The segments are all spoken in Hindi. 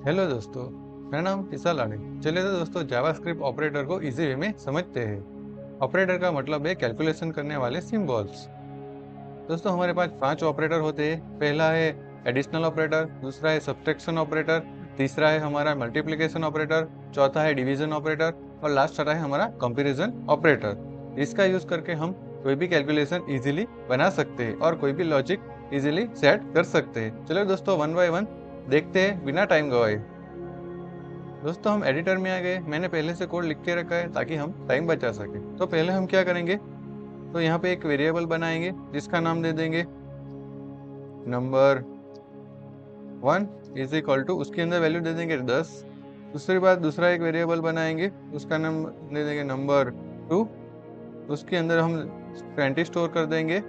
हेलो दोस्तों, मेरा नाम किसान लाड़े। चलिए तो दोस्तों जावास्क्रिप्ट ऑपरेटर को इजी वे में समझते हैं। ऑपरेटर का मतलब है कैलकुलेशन करने वाले सिंबल्स। दोस्तों हमारे पास 5 ऑपरेटर होते हैं। पहला है एडिशनल ऑपरेटर, दूसरा है सब्ट्रैक्शन ऑपरेटर, तीसरा है हमारा मल्टीप्लिकेशन ऑपरेटर, चौथा है डिवीजन ऑपरेटर और लास्ट है हमारा कंपैरिजन ऑपरेटर। इसका यूज करके हम कोई भी कैलकुलेशन इजीली बना सकते हैं और कोई भी लॉजिक इजीली सेट कर सकते हैं। चलो दोस्तों वन बाय वन देखते हैं बिना टाइम गवाए। दोस्तों हम एडिटर में आ गए। मैंने पहले से कोड लिख के रखा है ताकि हम टाइम बचा सके। तो पहले हम क्या करेंगे, तो यहाँ पे एक वेरिएबल बनाएंगे जिसका नाम दे देंगे नंबर 1 इज इक्वल टू, उसके अंदर वैल्यू दे देंगे 10। दूसरी बात दूसरा एक वेरिएबल बनाएंगे, उसका नाम दे देंगे नंबर 2, उसके अंदर हम 20 स्टोर कर देंगे।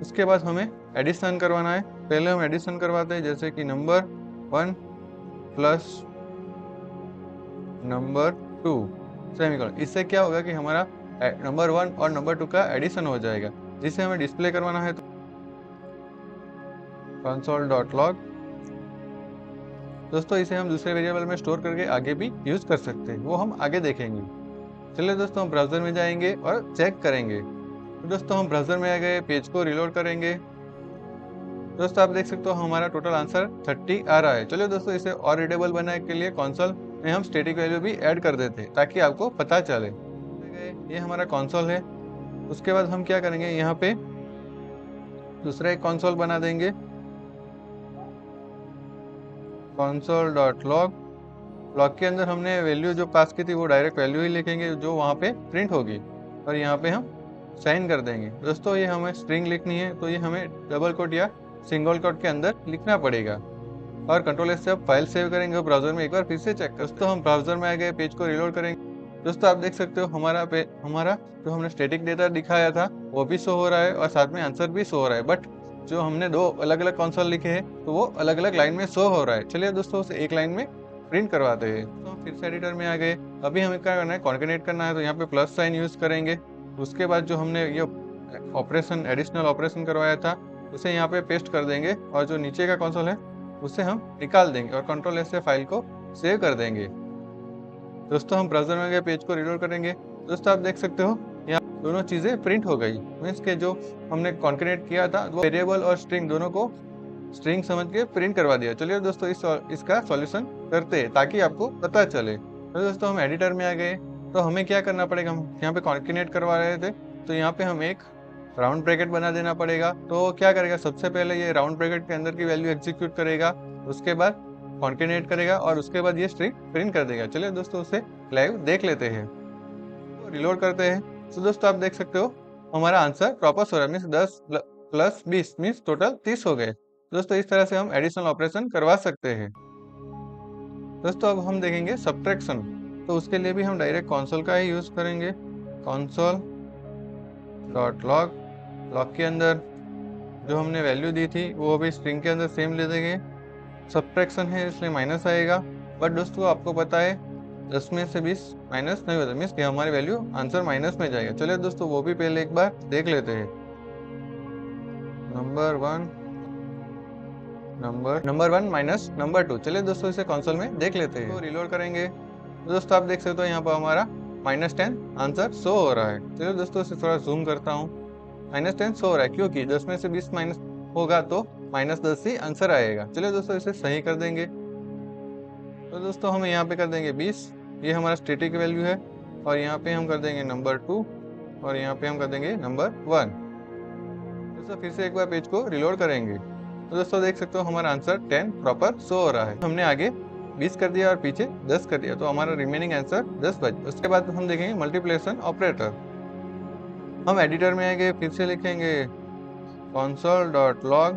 उसके बाद हमें एडिशन करवाना है। पहले हम एडिशन करवाते हैं, जैसे कि नंबर 1 प्लस नंबर 2 सेमीकोलन। इससे क्या होगा कि हमारा नंबर 1 और नंबर 2 का एडिशन हो जाएगा, जिसे हमें डिस्प्ले करवाना है। तो console.log, दोस्तों इसे हम दूसरे वेरिएबल में स्टोर करके आगे भी यूज कर सकते हैं, वो हम आगे देखेंगे। चलिए दोस्तों हम ब्राउजर में जाएंगे और चेक करेंगे। तो दोस्तों हम ब्राउजर में आ गए, पेज को रिलोड करेंगे। दोस्तों आप देख सकते हो हमारा टोटल आंसर 30 आ रहा है। चलिए दोस्तों इसे और रीडेबल बनाने के लिए कंसोल में हम स्टैटिक वैल्यू भी ऐड कर देते हैं ताकि आपको पता चले। ये हमारा कंसोल है। उसके बाद हम क्या करेंगे, यहाँ पे दूसरा एक कंसोल बना देंगे, console.log। लॉग के अंदर हमने वैल्यू जो पास की थी वो डायरेक्ट वैल्यू ही लिखेंगे जो वहाँ पे प्रिंट होगी, और यहाँ पे हम साइन कर देंगे। दोस्तों ये हमें स्ट्रिंग लिखनी है तो ये हमें डबल कोट या सिंगल कोट के अंदर लिखना पड़ेगा। और कंट्रोल एस से आप फाइल सेव करेंगे ब्राउजर में, एक बार फिर से चेक कर। दोस्तों हम ब्राउजर में आ गए, पेज को रिलोड करेंगे। दोस्तों आप देख सकते हो हमारा जो हमने स्टैटिक डेटा दिखाया था वो भी शो हो रहा है और साथ में आंसर भी शो हो रहा है, बट जो हमने दो अलग अलग कंसोल लिखे हैं तो वो अलग अलग लाइन में शो हो रहा है। चलिए दोस्तों उसे एक लाइन में प्रिंट करवाते हैं। तो फिर से एडिटर में आ गए। अभी हमें क्या करना है, कॉन्केनेट करना है, तो यहाँ पे प्लस साइन यूज करेंगे। उसके बाद जो हमने ये ऑपरेशन एडिशनल ऑपरेशन करवाया था उसे यहाँ पे पेस्ट कर देंगे, और जो नीचे का कंसोल है उसे हम निकाल देंगे और कंट्रोल एस से फाइल को सेव कर देंगे। दोस्तों हम ब्राउजर में गए, पेज को रिलोड करेंगे। दोस्तों आप देख सकते हो यहाँ दोनों चीजें प्रिंट हो गई। मीन्स के जो हमने कॉन्केनेट किया था वो वेरिएबल और स्ट्रिंग दोनों को स्ट्रिंग समझ के प्रिंट करवा दिया। चलिए दोस्तों इसका सॉल्यूशन करते हैं ताकि आपको पता चले। तो दोस्तों हम एडिटर में आ गए। तो हमें क्या करना पड़ेगा, हम यहाँ पे कॉन्केनेट करवा रहे थे तो यहाँ पे हम एक राउंड ब्रैकेट बना देना पड़ेगा। तो क्या करेगा, सबसे पहले ये राउंड ब्रैकेट के अंदर की वैल्यू एग्जीक्यूट करेगा, उसके बाद कॉन्केनेट करेगा और उसके बाद ये स्ट्रिंग प्रिंट कर देगा। चलिए दोस्तों उसे लाइव देख लेते हैं। तो रिलोड करते हैं। तो दोस्तों आप देख सकते हो हमारा आंसर प्रॉपर हो रहा है, मीन्स 10 प्लस 20 मीन्स टोटल 30 हो गए। दोस्तों इस तरह से हम एडिशनल ऑपरेशन करवा सकते हैं। दोस्तों अब हम देखेंगे सब्ट्रैक्शन। तो उसके लिए भी हम डायरेक्ट कंसोल का ही यूज करेंगे। console.log, लॉग के अंदर जो हमने वैल्यू दी थी वो भी स्ट्रिंग के अंदर सेम ले देंगे। सब्ट्रैक्शन है इसलिए माइनस आएगा, बट दोस्तों आपको पता है 10 में से 20 माइनस नहीं होता, मीन्स कि हमारी वैल्यू आंसर माइनस में जाएगा। चलिए दोस्तों वो भी पहले एक बार देख लेते हैं। Number 1 minus number 2। चलिए दोस्तों इसे कंसोल में देख लेते हैं। तो रिलोड करेंगे। दोस्तों आप देख सकते हो यहाँ पर हमारा -10 आंसर शो हो रहा है। चलिए दोस्तों इसे थोड़ा जूम करता हूँ। -10 शो हो रहा है क्योंकि 10 में से 20 माइनस होगा तो -10 ही आंसर आएगा। चलिए दोस्तों इसे सही कर देंगे। तो दोस्तों हम यहाँ पे कर देंगे 20, ये हमारा स्टैटिक वैल्यू है, और यहाँ पे हम कर देंगे नंबर 2 और यहाँ पे हम कर देंगे नंबर 1। दोस्तों फिर से एक बार पेज को रिलोड करेंगे। तो दोस्तों देख सकते हो हमारा आंसर 10 प्रॉपर शो हो रहा है। हमने आगे 20 कर दिया और पीछे 10 कर दिया, तो हमारा रिमेनिंग आंसर 10 बच। उसके बाद हम देखेंगे मल्टीप्लिकेशन ऑपरेटर। हम एडिटर में आएंगे, फिर से लिखेंगे console.log।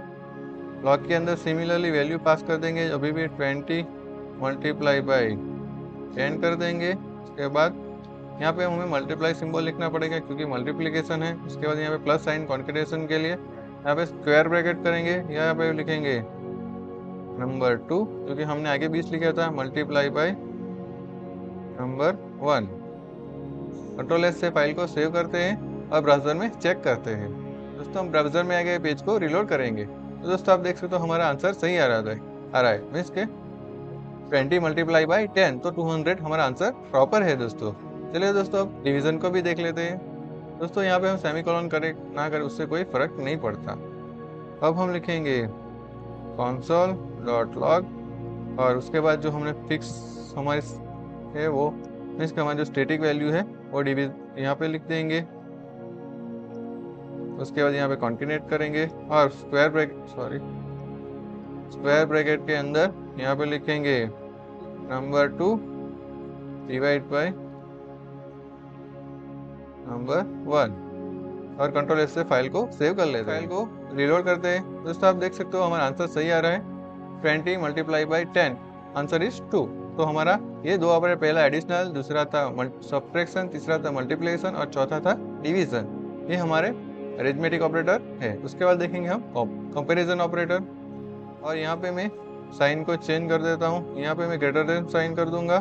लॉग के अंदर सिमिलरली वैल्यू पास कर देंगे, अभी भी 20 मल्टीप्लाई बाई 10 कर देंगे। उसके बाद यहाँ पे हमें मल्टीप्लाई सिंबल लिखना पड़ेगा क्योंकि मल्टीप्लिकेशन है। उसके बाद यहाँ पे प्लस साइन कॉन्केटेशन के लिए यहाँ पे स्क्वायर ब्रैकेट करेंगे, यहाँ पे लिखेंगे नंबर 2 क्योंकि हमने आगे 20 लिखा था, multiply by number 1। Control S से फाइल को सेव करते हैं और ब्राउजर में चेक करते हैं। दोस्तों हम ब्राउजर में आ गए, पेज को रिलोड करेंगे। तो दोस्तों आप देख सकते हो हमारा आंसर सही आ रहा है मीन्स के 20 मल्टीप्लाई बाई 10, तो 200 हमारा आंसर प्रॉपर है दोस्तों। चलिए दोस्तों अब डिवीजन को भी देख लेते हैं। दोस्तों यहाँ पे हम सेमीकोलन करें ना करें उससे कोई फर्क नहीं पड़ता। अब हम लिखेंगे console.log और उसके बाद जो हमने फिक्स हमारे है वो मीन्स हमारी जो स्टैटिक वैल्यू है वो यहाँ पे लिख देंगे। उसके बाद यहाँ पे कॉन्टिनेट करेंगे और स्क्वायर ब्रैकेट के अंदर यहाँ पे लिखेंगे नंबर 2 डिवाइड बाय नंबर 1 और कंट्रोल एस से फाइल को सेव कर लेते हैं। फाइल को रीलोड करते हैं। दोस्तों आप देख सकते हो हमारा आंसर सही आ रहा है। 20 मल्टीप्लाई बाई 10 आंसर इज 2। तो हमारा ये दो ऑपरेटर, पहला एडिशनल, दूसरा था सब्ट्रैक्शन, तीसरा था मल्टीप्लिकेशन और चौथा था डिवीजन, ये हमारे अरिथमेटिक ऑपरेटर है। उसके बाद देखेंगे हम कंपैरिजन ऑपरेटर और यहाँ पे मैं साइन को चेंज कर देता हूँ। यहाँ पे मैं ग्रेटर देन साइन कर दूंगा,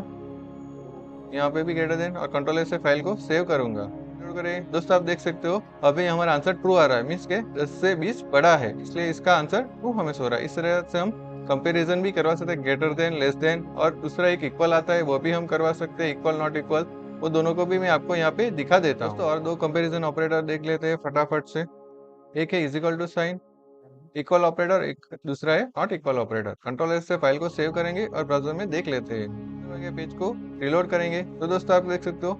यहाँ पे भी ग्रेटर देन और कंट्रोल एस से फाइल को सेव करूंगा। करें दोस्तों आप देख सकते हो अभी हमारा आंसर ट्रू आ रहा है, मीन्स के 10 से 20 बड़ा है, इसलिए इसका आंसर ट्रू हमें हो रहा है। इस तरह से हम कंपैरिजन भी करवा सकते हैं, ग्रेटर देन, लेस देन, और दूसरा एक इक्वल आता है वो भी हम करवा सकते हैं, इक्वल नॉट इक्वल, वो दोनों को भी मैं आपको यहाँ पे दिखा देता हूँ। और दो कंपैरिजन ऑपरेटर देख लेते हैं फटाफट से। एक है equal to sign equal operator, एक दूसरा है not equal operator. Control S से फाइल को सेव करेंगे और ब्राउजर में देख लेते हैं। पेज को रिलोड करेंगे तो दोस्तों आप देख सकते हो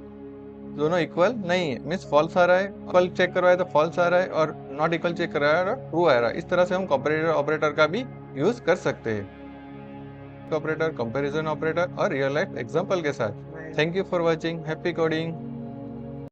दोनों इक्वल नहीं है, मीन्स फॉल्स आ रहा है। इक्वल चेक करवाए तो फॉल्स आ रहा है और नॉट इक्वल चेक करवाया तो ट्रू आ रहा है। इस तरह से हम कंपैरेटर ऑपरेटर का भी यूज कर सकते हैं, ऑपरेटर, कंपैरिजन ऑपरेटर और रियल लाइफ एग्जांपल के साथ। Thank you for watching, happy coding.